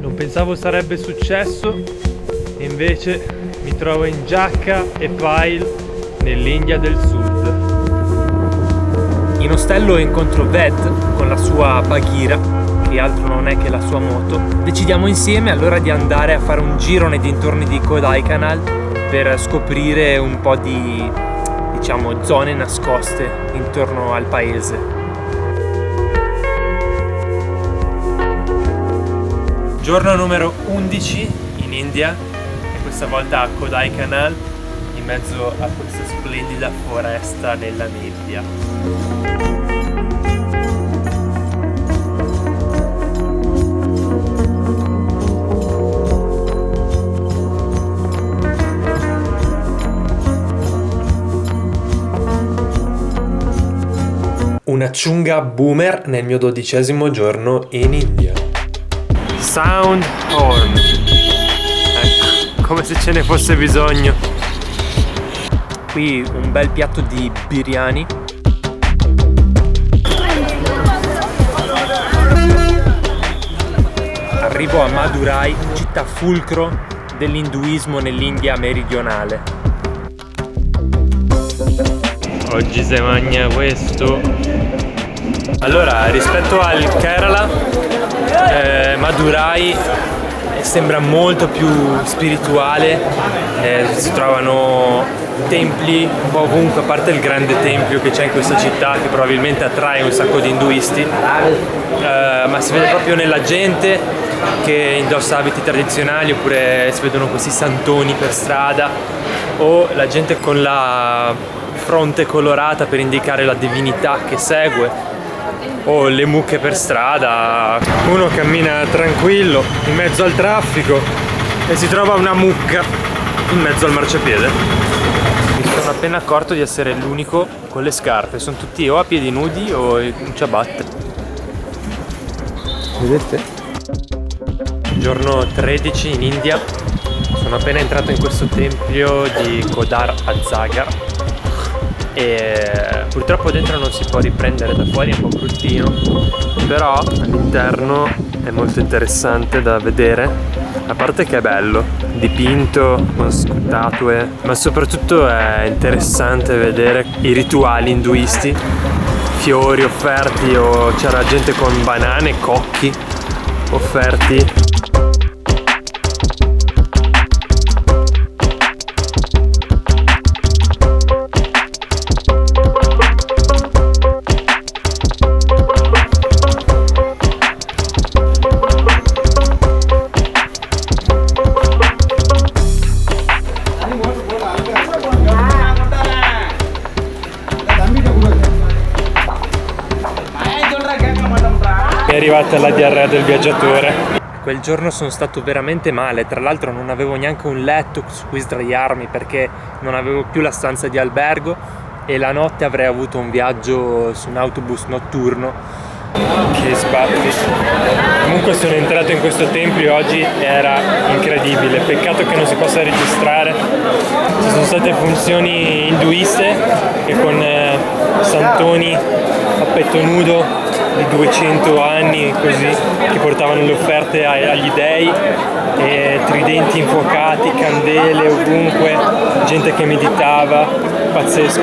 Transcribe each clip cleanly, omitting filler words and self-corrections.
Non pensavo sarebbe successo e invece mi trovo in giacca e pile nell'India del Sud. In ostello incontro Ved con la sua Bagheera, che altro non è che la sua moto. Decidiamo insieme allora di andare a fare un giro nei dintorni di Kodaikanal per scoprire un po' di, diciamo, zone nascoste intorno al paese. Giorno numero 11 in India e questa volta a Kodaikanal, in mezzo a questa splendida foresta nella nebbia. Una chunga boomer nel mio 12° giorno in India. Sound horn. Ecco, come se ce ne fosse bisogno. Qui un bel piatto di biryani. Arrivo a Madurai, città fulcro dell'induismo nell'India meridionale. Oggi si mangia questo. Allora, rispetto al Kerala, Madurai sembra molto più spirituale. Si trovano templi un po' ovunque, a parte il grande tempio che c'è in questa città, che probabilmente attrae un sacco di induisti, ma si vede proprio nella gente che indossa abiti tradizionali, oppure si vedono questi santoni per strada, o la gente con la fronte colorata per indicare la divinità che segue, o le mucche per strada. Uno cammina tranquillo in mezzo al traffico e si trova una mucca in mezzo al marciapiede. Mi sono appena accorto di essere l'unico con le scarpe, sono tutti o a piedi nudi o in ciabatte. Vedete? Giorno 13 in India, sono appena entrato in questo tempio di Kodar Azagar e purtroppo dentro non si può riprendere, da fuori è un po' bruttino, però all'interno è molto interessante da vedere, a parte che è bello, dipinto con statue, ma soprattutto è interessante vedere i rituali induisti, fiori offerti, o c'era gente con banane e cocchi offerti. È arrivata la diarrea del viaggiatore. Quel giorno sono stato veramente male, tra l'altro non avevo neanche un letto su cui sdraiarmi perché non avevo più la stanza di albergo e la notte avrei avuto un viaggio su un autobus notturno. Che sbatti. Comunque sono entrato in questo tempio oggi, era incredibile, peccato che non si possa registrare. Ci sono state funzioni induiste e con santoni a petto nudo di 200 anni così, che portavano le offerte agli dei, e tridenti infuocati, candele ovunque, gente che meditava, pazzesco.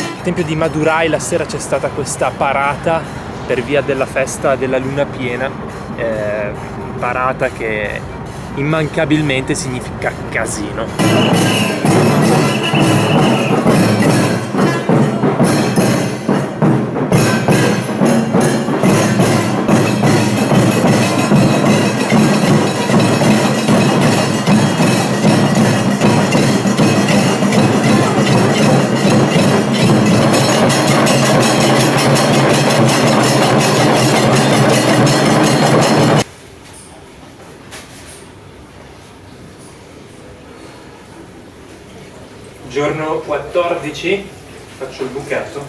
Al tempio di Madurai la sera c'è stata questa parata per via della festa della luna piena, parata che immancabilmente significa casino. Giorno 14, faccio il buchetto.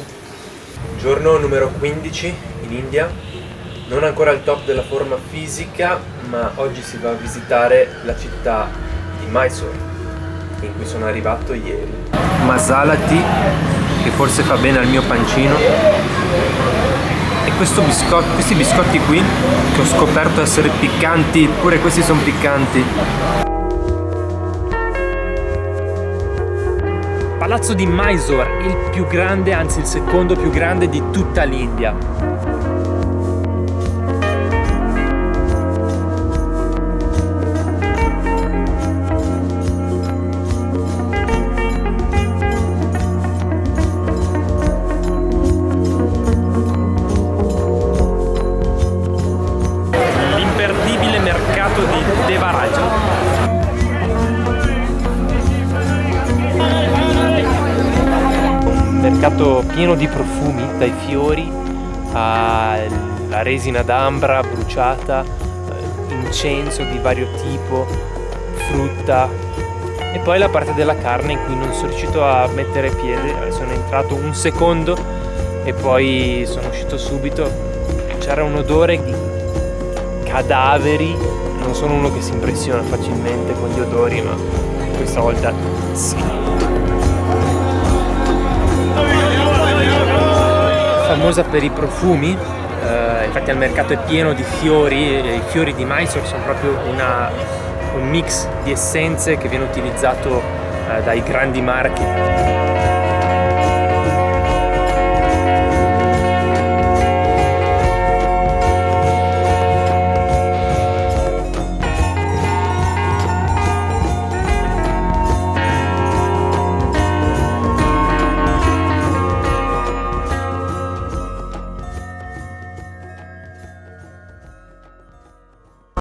Giorno numero 15 in India, non ancora al top della forma fisica, ma oggi si va a visitare la città di Mysore, in cui sono arrivato ieri. Masala tea, che forse fa bene al mio pancino. E questi biscotti qui, che ho scoperto essere piccanti, pure questi sono piccanti. Palazzo di Mysore, il più grande, anzi il secondo più grande di tutta l'India. L'imperdibile mercato di Devaraja. Mercato pieno di profumi, dai fiori alla resina d'ambra bruciata, incenso di vario tipo, frutta, e poi la parte della carne in cui non sono riuscito a mettere piede. Sono entrato un secondo e poi sono uscito subito. C'era un odore di cadaveri. Non sono uno che si impressiona facilmente con gli odori, ma questa volta sì. Famosa per i profumi, infatti al mercato è pieno di fiori, e i fiori di Mysore sono proprio un mix di essenze che viene utilizzato dai grandi marchi.